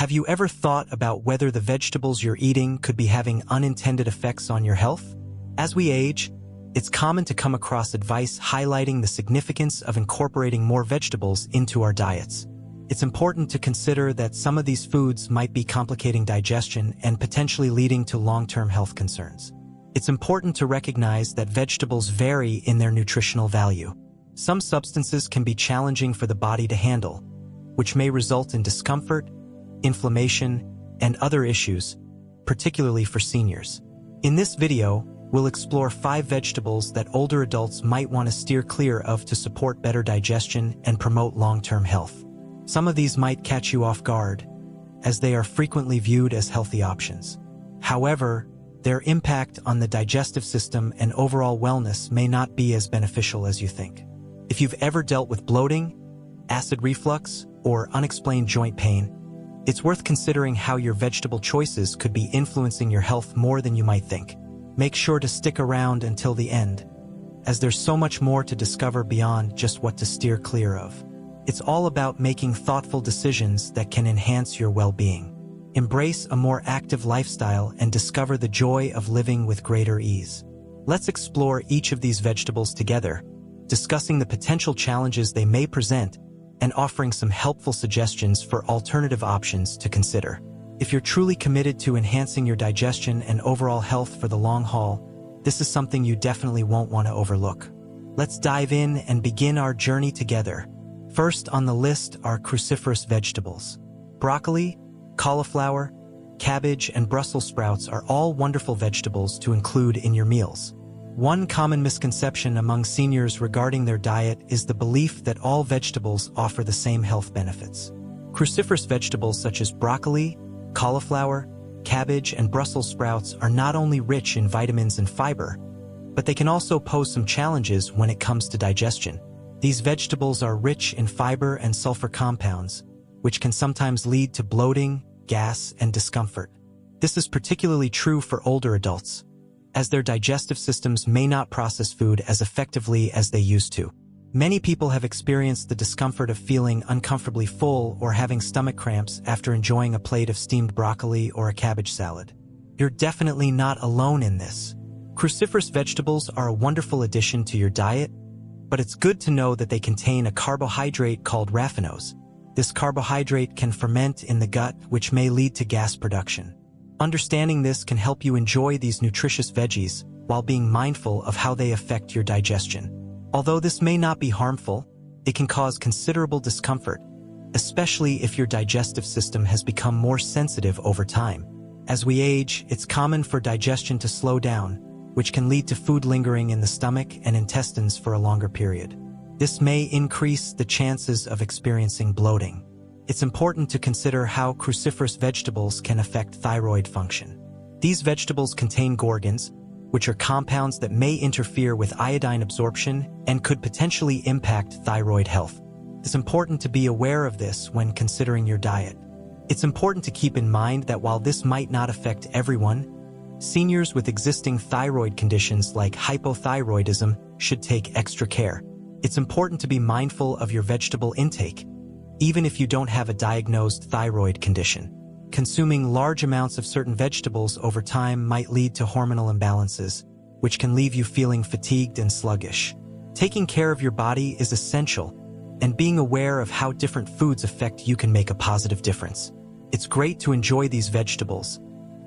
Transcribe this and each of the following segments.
Have you ever thought about whether the vegetables you're eating could be having unintended effects on your health? As we age, it's common to come across advice highlighting the significance of incorporating more vegetables into our diets. It's important to consider that some of these foods might be complicating digestion and potentially leading to long-term health concerns. It's important to recognize that vegetables vary in their nutritional value. Some substances can be challenging for the body to handle, which may result in discomfort, inflammation, and other issues, particularly for seniors. In this video, we'll explore 5 vegetables that older adults might want to steer clear of to support better digestion and promote long-term health. Some of these might catch you off guard, as they are frequently viewed as healthy options. However, their impact on the digestive system and overall wellness may not be as beneficial as you think. If you've ever dealt with bloating, acid reflux, or unexplained joint pain, it's worth considering how your vegetable choices could be influencing your health more than you might think. Make sure to stick around until the end, as there's so much more to discover beyond just what to steer clear of. It's all about making thoughtful decisions that can enhance your well-being. Embrace a more active lifestyle and discover the joy of living with greater ease. Let's explore each of these vegetables together, discussing the potential challenges they may present and offering some helpful suggestions for alternative options to consider. If you're truly committed to enhancing your digestion and overall health for the long haul, this is something you definitely won't want to overlook. Let's dive in and begin our journey together. First on the list are cruciferous vegetables. Broccoli, cauliflower, cabbage, and Brussels sprouts are all wonderful vegetables to include in your meals. One common misconception among seniors regarding their diet is the belief that all vegetables offer the same health benefits. Cruciferous vegetables such as broccoli, cauliflower, cabbage, and Brussels sprouts are not only rich in vitamins and fiber, but they can also pose some challenges when it comes to digestion. These vegetables are rich in fiber and sulfur compounds, which can sometimes lead to bloating, gas, and discomfort. This is particularly true for older adults, as their digestive systems may not process food as effectively as they used to. Many people have experienced the discomfort of feeling uncomfortably full or having stomach cramps after enjoying a plate of steamed broccoli or a cabbage salad. You're definitely not alone in this. Cruciferous vegetables are a wonderful addition to your diet, but it's good to know that they contain a carbohydrate called raffinose. This carbohydrate can ferment in the gut, which may lead to gas production. Understanding this can help you enjoy these nutritious veggies while being mindful of how they affect your digestion. Although this may not be harmful, it can cause considerable discomfort, especially if your digestive system has become more sensitive over time. As we age, it's common for digestion to slow down, which can lead to food lingering in the stomach and intestines for a longer period. This may increase the chances of experiencing bloating. It's important to consider how cruciferous vegetables can affect thyroid function. These vegetables contain gorgons, which are compounds that may interfere with iodine absorption and could potentially impact thyroid health. It's important to be aware of this when considering your diet. It's important to keep in mind that while this might not affect everyone, seniors with existing thyroid conditions like hypothyroidism should take extra care. It's important to be mindful of your vegetable intake, even if you don't have a diagnosed thyroid condition. Consuming large amounts of certain vegetables over time might lead to hormonal imbalances, which can leave you feeling fatigued and sluggish. Taking care of your body is essential, and being aware of how different foods affect you can make a positive difference. It's great to enjoy these vegetables,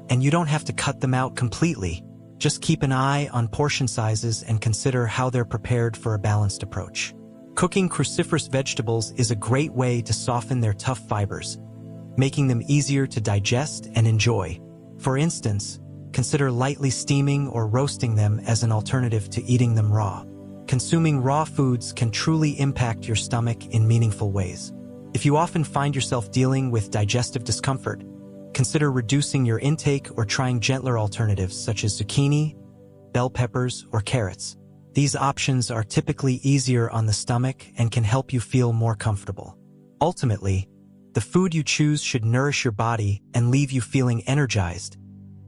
and you don't have to cut them out completely. Just keep an eye on portion sizes and consider how they're prepared for a balanced approach. Cooking cruciferous vegetables is a great way to soften their tough fibers, making them easier to digest and enjoy. For instance, consider lightly steaming or roasting them as an alternative to eating them raw. Consuming raw foods can truly impact your stomach in meaningful ways. If you often find yourself dealing with digestive discomfort, consider reducing your intake or trying gentler alternatives such as zucchini, bell peppers, or carrots. These options are typically easier on the stomach and can help you feel more comfortable. Ultimately, the food you choose should nourish your body and leave you feeling energized,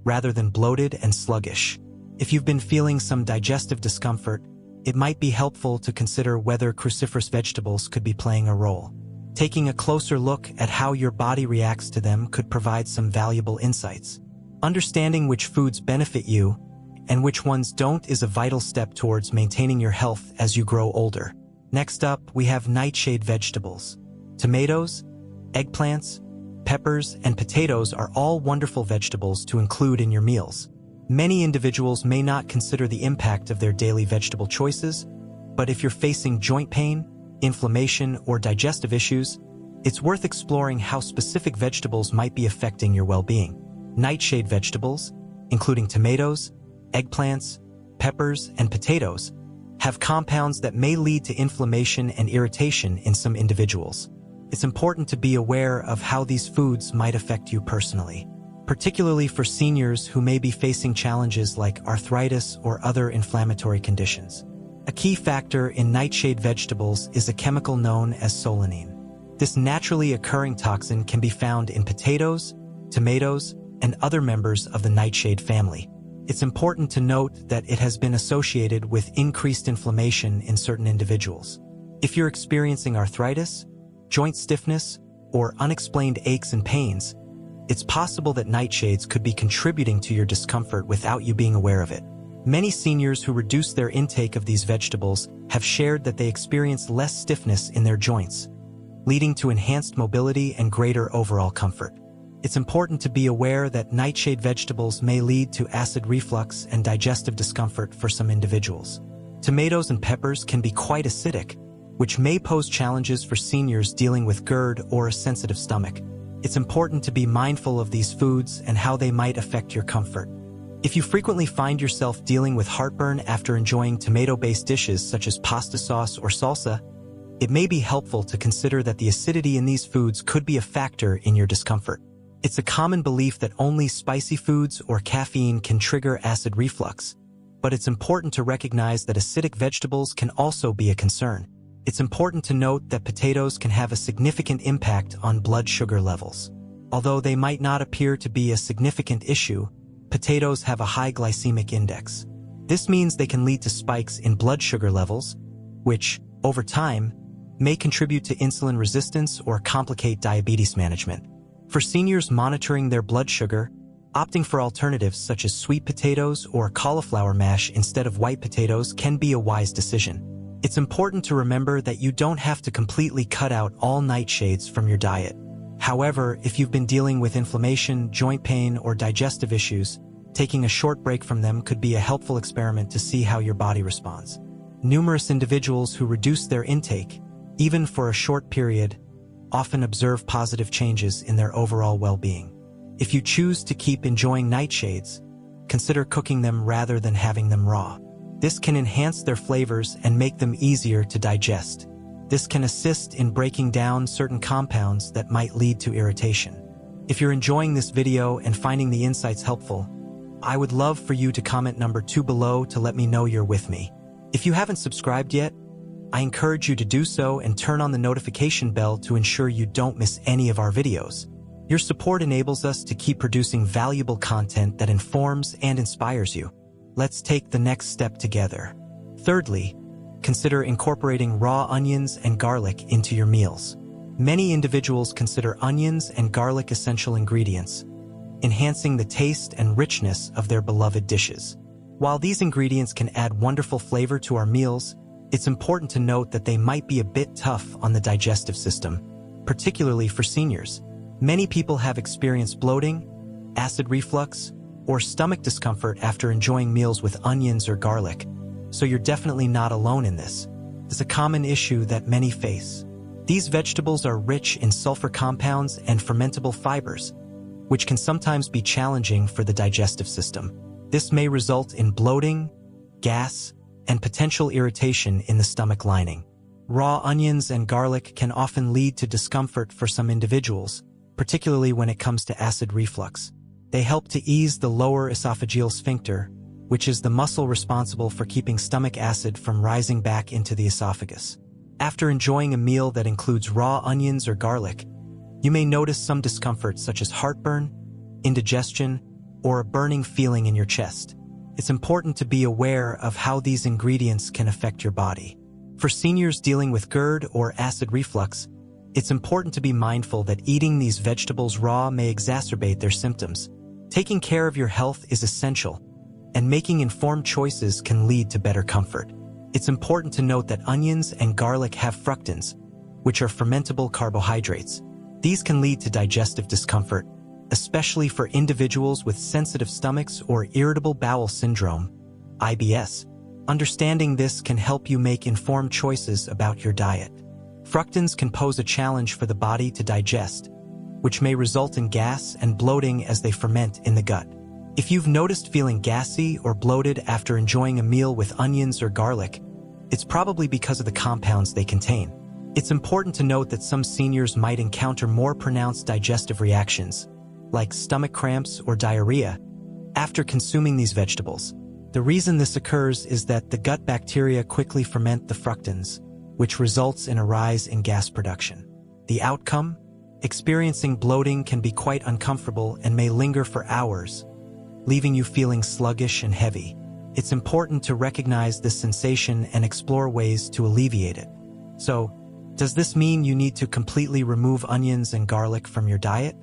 rather than bloated and sluggish. If you've been feeling some digestive discomfort, it might be helpful to consider whether cruciferous vegetables could be playing a role. Taking a closer look at how your body reacts to them could provide some valuable insights. Understanding which foods benefit you and which ones don't is a vital step towards maintaining your health as you grow older. Next up, we have nightshade vegetables. Tomatoes, eggplants, peppers, and potatoes are all wonderful vegetables to include in your meals. Many individuals may not consider the impact of their daily vegetable choices, but if you're facing joint pain, inflammation, or digestive issues, it's worth exploring how specific vegetables might be affecting your well-being. Nightshade vegetables, including tomatoes, eggplants, peppers, and potatoes, have compounds that may lead to inflammation and irritation in some individuals. It's important to be aware of how these foods might affect you personally, particularly for seniors who may be facing challenges like arthritis or other inflammatory conditions. A key factor in nightshade vegetables is a chemical known as solanine. This naturally occurring toxin can be found in potatoes, tomatoes, and other members of the nightshade family. It's important to note that it has been associated with increased inflammation in certain individuals. If you're experiencing arthritis, joint stiffness, or unexplained aches and pains, it's possible that nightshades could be contributing to your discomfort without you being aware of it. Many seniors who reduce their intake of these vegetables have shared that they experience less stiffness in their joints, leading to enhanced mobility and greater overall comfort. It's important to be aware that nightshade vegetables may lead to acid reflux and digestive discomfort for some individuals. Tomatoes and peppers can be quite acidic, which may pose challenges for seniors dealing with GERD or a sensitive stomach. It's important to be mindful of these foods and how they might affect your comfort. If you frequently find yourself dealing with heartburn after enjoying tomato-based dishes such as pasta sauce or salsa, it may be helpful to consider that the acidity in these foods could be a factor in your discomfort. It's a common belief that only spicy foods or caffeine can trigger acid reflux, but it's important to recognize that acidic vegetables can also be a concern. It's important to note that potatoes can have a significant impact on blood sugar levels. Although they might not appear to be a significant issue, potatoes have a high glycemic index. This means they can lead to spikes in blood sugar levels, which, over time, may contribute to insulin resistance or complicate diabetes management. For seniors monitoring their blood sugar, opting for alternatives such as sweet potatoes or cauliflower mash instead of white potatoes can be a wise decision. It's important to remember that you don't have to completely cut out all nightshades from your diet. However, if you've been dealing with inflammation, joint pain, or digestive issues, taking a short break from them could be a helpful experiment to see how your body responds. Numerous individuals who reduce their intake, even for a short period, often observe positive changes in their overall well-being. If you choose to keep enjoying nightshades, consider cooking them rather than having them raw. This can enhance their flavors and make them easier to digest. This can assist in breaking down certain compounds that might lead to irritation. If you're enjoying this video and finding the insights helpful, I would love for you to comment number 2 below to let me know you're with me. If you haven't subscribed yet, I encourage you to do so and turn on the notification bell to ensure you don't miss any of our videos. Your support enables us to keep producing valuable content that informs and inspires you. Let's take the next step together. Thirdly, consider incorporating raw onions and garlic into your meals. Many individuals consider onions and garlic essential ingredients, enhancing the taste and richness of their beloved dishes. While these ingredients can add wonderful flavor to our meals, it's important to note that they might be a bit tough on the digestive system, particularly for seniors. Many people have experienced bloating, acid reflux, or stomach discomfort after enjoying meals with onions or garlic, so you're definitely not alone in this. It's a common issue that many face. These vegetables are rich in sulfur compounds and fermentable fibers, which can sometimes be challenging for the digestive system. This may result in bloating, gas, and potential irritation in the stomach lining. Raw onions and garlic can often lead to discomfort for some individuals, particularly when it comes to acid reflux. They help to ease the lower esophageal sphincter, which is the muscle responsible for keeping stomach acid from rising back into the esophagus. After enjoying a meal that includes raw onions or garlic, you may notice some discomfort such as heartburn, indigestion, or a burning feeling in your chest. It's important to be aware of how these ingredients can affect your body. For seniors dealing with GERD or acid reflux, It's important to be mindful that eating these vegetables raw may exacerbate their symptoms. Taking care of your health is essential, and making informed choices can lead to better comfort. It's important to note that onions and garlic have fructans, which are fermentable carbohydrates. These can lead to digestive discomfort, especially for individuals with sensitive stomachs or irritable bowel syndrome, IBS. Understanding this can help you make informed choices about your diet. Fructans can pose a challenge for the body to digest, which may result in gas and bloating as they ferment in the gut. If you've noticed feeling gassy or bloated after enjoying a meal with onions or garlic, it's probably because of the compounds they contain. It's important to note that some seniors might encounter more pronounced digestive reactions, like stomach cramps or diarrhea, after consuming these vegetables. The reason this occurs is that the gut bacteria quickly ferment the fructans, which results in a rise in gas production. The outcome? Experiencing bloating can be quite uncomfortable and may linger for hours, leaving you feeling sluggish and heavy. It's important to recognize this sensation and explore ways to alleviate it. So, does this mean you need to completely remove onions and garlic from your diet?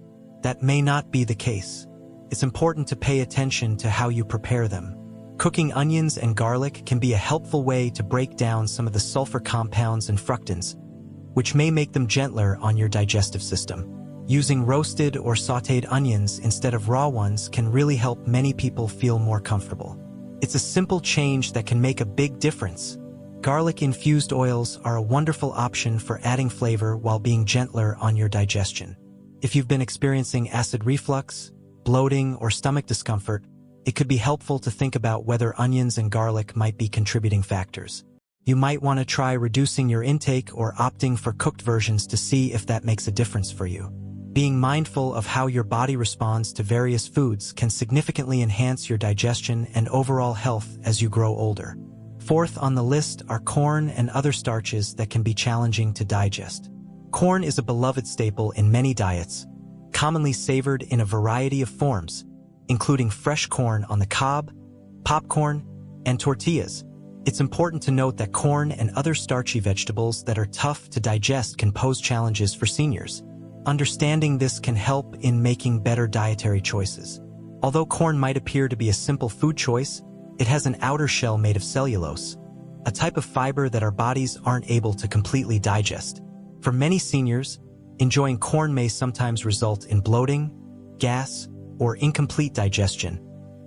That may not be the case. It's important to pay attention to how you prepare them. Cooking onions and garlic can be a helpful way to break down some of the sulfur compounds and fructans, which may make them gentler on your digestive system. Using roasted or sautéed onions instead of raw ones can really help many people feel more comfortable. It's a simple change that can make a big difference. Garlic-infused oils are a wonderful option for adding flavor while being gentler on your digestion. If you've been experiencing acid reflux, bloating, or stomach discomfort, it could be helpful to think about whether onions and garlic might be contributing factors. You might want to try reducing your intake or opting for cooked versions to see if that makes a difference for you. Being mindful of how your body responds to various foods can significantly enhance your digestion and overall health as you grow older. Fourth on the list are corn and other starches that can be challenging to digest. Corn is a beloved staple in many diets, commonly savored in a variety of forms, including fresh corn on the cob, popcorn, and tortillas. It's important to note that corn and other starchy vegetables that are tough to digest can pose challenges for seniors. Understanding this can help in making better dietary choices. Although corn might appear to be a simple food choice, it has an outer shell made of cellulose, a type of fiber that our bodies aren't able to completely digest. For many seniors, enjoying corn may sometimes result in bloating, gas, or incomplete digestion,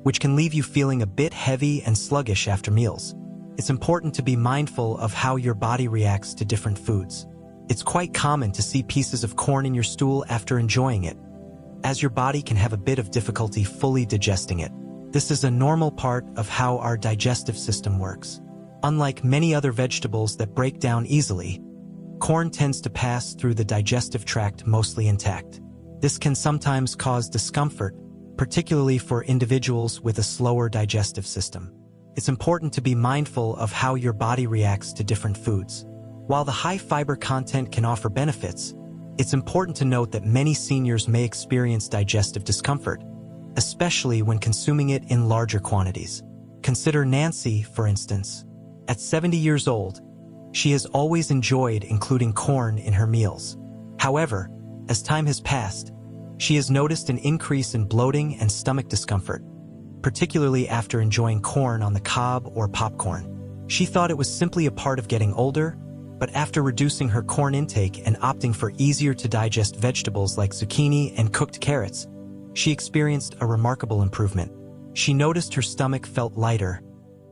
which can leave you feeling a bit heavy and sluggish after meals. It's important to be mindful of how your body reacts to different foods. It's quite common to see pieces of corn in your stool after enjoying it, as your body can have a bit of difficulty fully digesting it. This is a normal part of how our digestive system works. Unlike many other vegetables that break down easily, corn tends to pass through the digestive tract mostly intact. This can sometimes cause discomfort, particularly for individuals with a slower digestive system. It's important to be mindful of how your body reacts to different foods. While the high fiber content can offer benefits, it's important to note that many seniors may experience digestive discomfort, especially when consuming it in larger quantities. Consider Nancy, for instance. At 70 years old, she has always enjoyed including corn in her meals. However, as time has passed, she has noticed an increase in bloating and stomach discomfort, particularly after enjoying corn on the cob or popcorn. She thought it was simply a part of getting older, but after reducing her corn intake and opting for easier-to-digest vegetables like zucchini and cooked carrots, she experienced a remarkable improvement. She noticed her stomach felt lighter,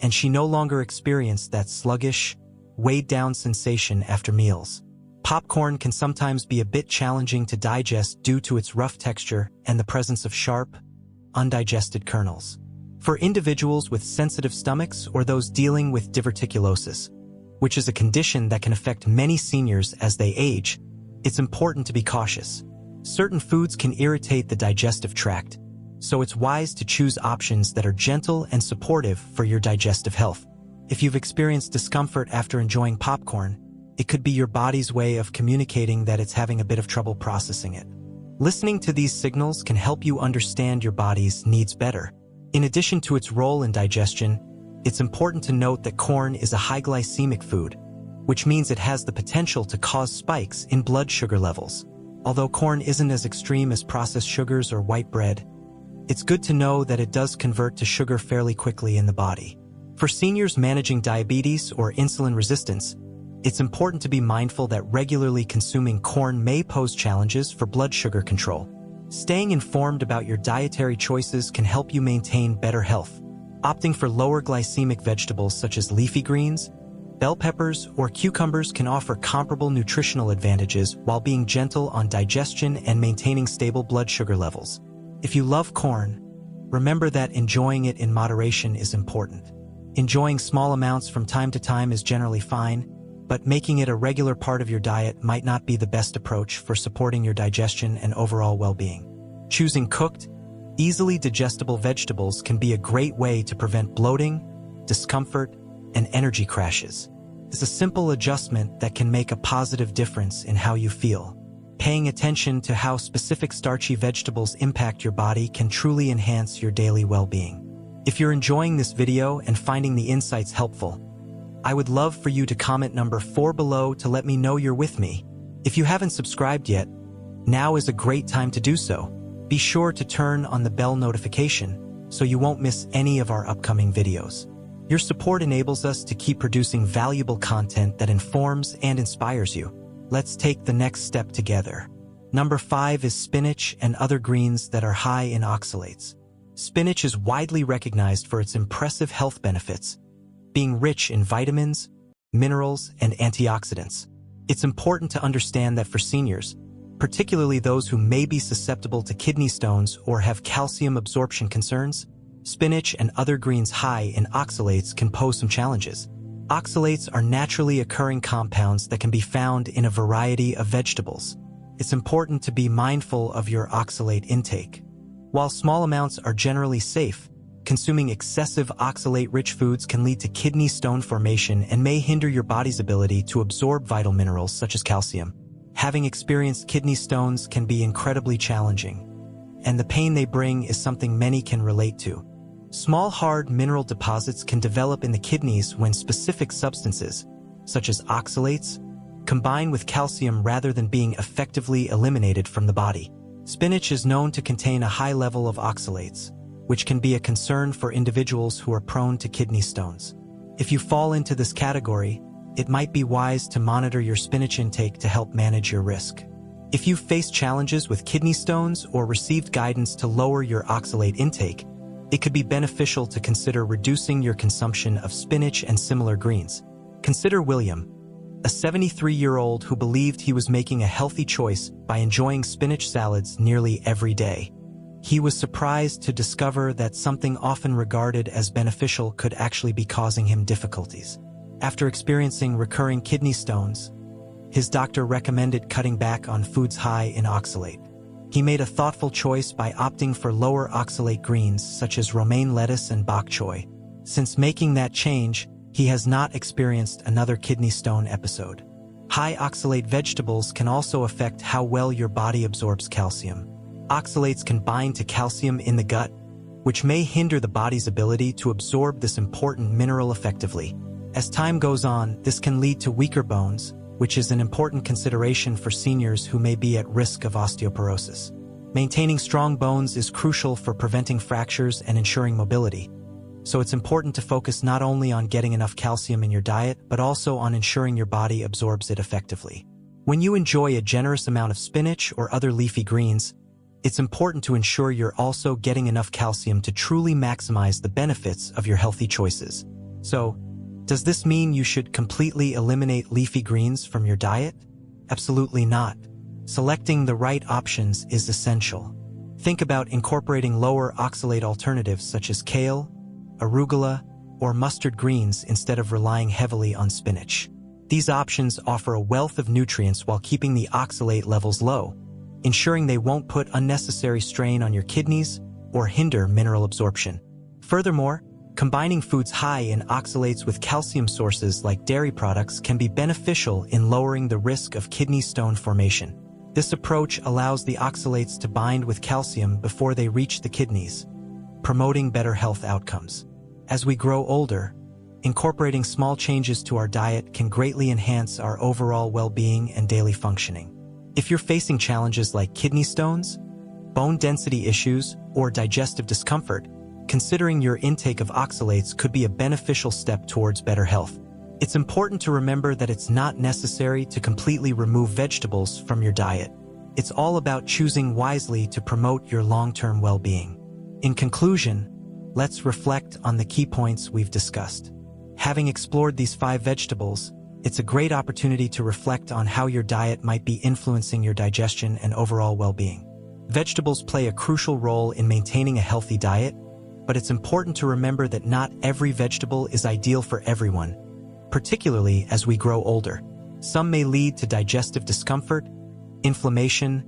and she no longer experienced that sluggish, weighed-down sensation after meals. Popcorn can sometimes be a bit challenging to digest due to its rough texture and the presence of sharp, undigested kernels. For individuals with sensitive stomachs or those dealing with diverticulosis, which is a condition that can affect many seniors as they age, it's important to be cautious. Certain foods can irritate the digestive tract, so it's wise to choose options that are gentle and supportive for your digestive health. If you've experienced discomfort after enjoying popcorn, it could be your body's way of communicating that it's having a bit of trouble processing it. Listening to these signals can help you understand your body's needs better. In addition to its role in digestion, it's important to note that corn is a high glycemic food, which means it has the potential to cause spikes in blood sugar levels. Although corn isn't as extreme as processed sugars or white bread, it's good to know that it does convert to sugar fairly quickly in the body. For seniors managing diabetes or insulin resistance, it's important to be mindful that regularly consuming corn may pose challenges for blood sugar control. Staying informed about your dietary choices can help you maintain better health. Opting for lower glycemic vegetables such as leafy greens, bell peppers, or cucumbers can offer comparable nutritional advantages while being gentle on digestion and maintaining stable blood sugar levels. If you love corn, remember that enjoying it in moderation is important. Enjoying small amounts from time to time is generally fine, but making it a regular part of your diet might not be the best approach for supporting your digestion and overall well-being. Choosing cooked, easily digestible vegetables can be a great way to prevent bloating, discomfort, and energy crashes. It's a simple adjustment that can make a positive difference in how you feel. Paying attention to how specific starchy vegetables impact your body can truly enhance your daily well-being. If you're enjoying this video and finding the insights helpful, I would love for you to comment number 4 below to let me know you're with me. If you haven't subscribed yet, now is a great time to do so. Be sure to turn on the bell notification so you won't miss any of our upcoming videos. Your support enables us to keep producing valuable content that informs and inspires you. Let's take the next step together. Number 5 is spinach and other greens that are high in oxalates. Spinach is widely recognized for its impressive health benefits, being rich in vitamins, minerals, and antioxidants. It's important to understand that for seniors, particularly those who may be susceptible to kidney stones or have calcium absorption concerns, spinach and other greens high in oxalates can pose some challenges. Oxalates are naturally occurring compounds that can be found in a variety of vegetables. It's important to be mindful of your oxalate intake. While small amounts are generally safe, consuming excessive oxalate-rich foods can lead to kidney stone formation and may hinder your body's ability to absorb vital minerals such as calcium. Having experienced kidney stones can be incredibly challenging, and the pain they bring is something many can relate to. Small hard mineral deposits can develop in the kidneys when specific substances, such as oxalates, combine with calcium rather than being effectively eliminated from the body. Spinach is known to contain a high level of oxalates, which can be a concern for individuals who are prone to kidney stones. If you fall into this category, it might be wise to monitor your spinach intake to help manage your risk. If you've faced challenges with kidney stones or received guidance to lower your oxalate intake, it could be beneficial to consider reducing your consumption of spinach and similar greens. Consider William, a 73-year-old who believed he was making a healthy choice by enjoying spinach salads nearly every day. He was surprised to discover that something often regarded as beneficial could actually be causing him difficulties. After experiencing recurring kidney stones, his doctor recommended cutting back on foods high in oxalate. He made a thoughtful choice by opting for lower oxalate greens such as romaine lettuce and bok choy. Since making that change, he has not experienced another kidney stone episode. High oxalate vegetables can also affect how well your body absorbs calcium. Oxalates can bind to calcium in the gut, which may hinder the body's ability to absorb this important mineral effectively. As time goes on, this can lead to weaker bones, which is an important consideration for seniors who may be at risk of osteoporosis. Maintaining strong bones is crucial for preventing fractures and ensuring mobility, so it's important to focus not only on getting enough calcium in your diet, but also on ensuring your body absorbs it effectively. When you enjoy a generous amount of spinach or other leafy greens, it's important to ensure you're also getting enough calcium to truly maximize the benefits of your healthy choices. So, does this mean you should completely eliminate leafy greens from your diet? Absolutely not. Selecting the right options is essential. Think about incorporating lower oxalate alternatives such as kale, arugula, or mustard greens instead of relying heavily on spinach. These options offer a wealth of nutrients while keeping the oxalate levels low, ensuring they won't put unnecessary strain on your kidneys or hinder mineral absorption. Furthermore, combining foods high in oxalates with calcium sources like dairy products can be beneficial in lowering the risk of kidney stone formation. This approach allows the oxalates to bind with calcium before they reach the kidneys, promoting better health outcomes. As we grow older, incorporating small changes to our diet can greatly enhance our overall well-being and daily functioning. If you're facing challenges like kidney stones, bone density issues, or digestive discomfort, considering your intake of oxalates could be a beneficial step towards better health. It's important to remember that it's not necessary to completely remove vegetables from your diet. It's all about choosing wisely to promote your long-term well-being. In conclusion, let's reflect on the key points we've discussed. Having explored these 5 vegetables, it's a great opportunity to reflect on how your diet might be influencing your digestion and overall well-being. Vegetables play a crucial role in maintaining a healthy diet, but it's important to remember that not every vegetable is ideal for everyone, particularly as we grow older. Some may lead to digestive discomfort, inflammation,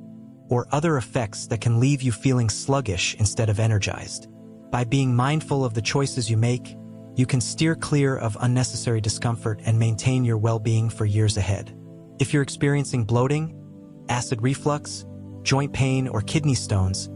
or other effects that can leave you feeling sluggish instead of energized. By being mindful of the choices you make, you can steer clear of unnecessary discomfort and maintain your well-being for years ahead. If you're experiencing bloating, acid reflux, joint pain, or kidney stones,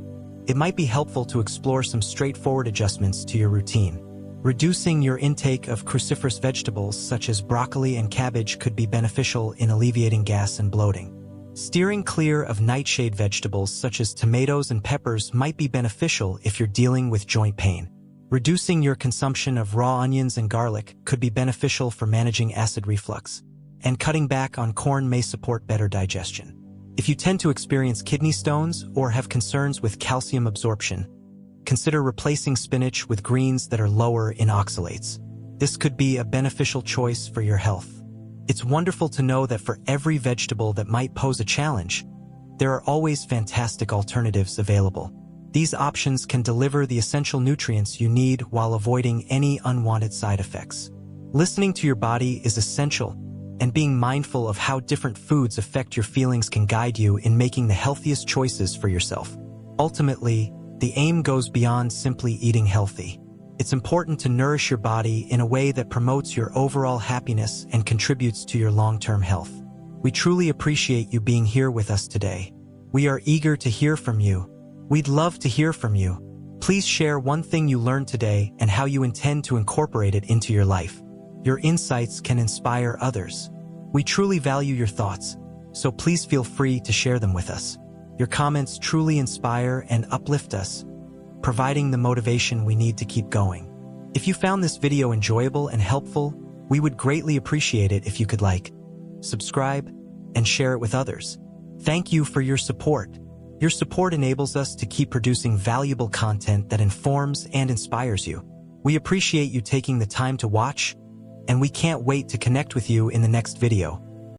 it might be helpful to explore some straightforward adjustments to your routine. Reducing your intake of cruciferous vegetables such as broccoli and cabbage could be beneficial in alleviating gas and bloating. Steering clear of nightshade vegetables such as tomatoes and peppers might be beneficial if you're dealing with joint pain. Reducing your consumption of raw onions and garlic could be beneficial for managing acid reflux, and cutting back on corn may support better digestion. If you tend to experience kidney stones or have concerns with calcium absorption, consider replacing spinach with greens that are lower in oxalates. This could be a beneficial choice for your health. It's wonderful to know that for every vegetable that might pose a challenge, there are always fantastic alternatives available. These options can deliver the essential nutrients you need while avoiding any unwanted side effects. Listening to your body is essential, and being mindful of how different foods affect your feelings can guide you in making the healthiest choices for yourself. Ultimately, the aim goes beyond simply eating healthy. It's important to nourish your body in a way that promotes your overall happiness and contributes to your long-term health. We truly appreciate you being here with us today. We are eager to hear from you. We'd love to hear from you. Please share one thing you learned today and how you intend to incorporate it into your life. Your insights can inspire others. We truly value your thoughts, so please feel free to share them with us. Your comments truly inspire and uplift us, providing the motivation we need to keep going. If you found this video enjoyable and helpful, we would greatly appreciate it if you could like, subscribe, and share it with others. Thank you for your support. Your support enables us to keep producing valuable content that informs and inspires you. We appreciate you taking the time to watch, and we can't wait to connect with you in the next video.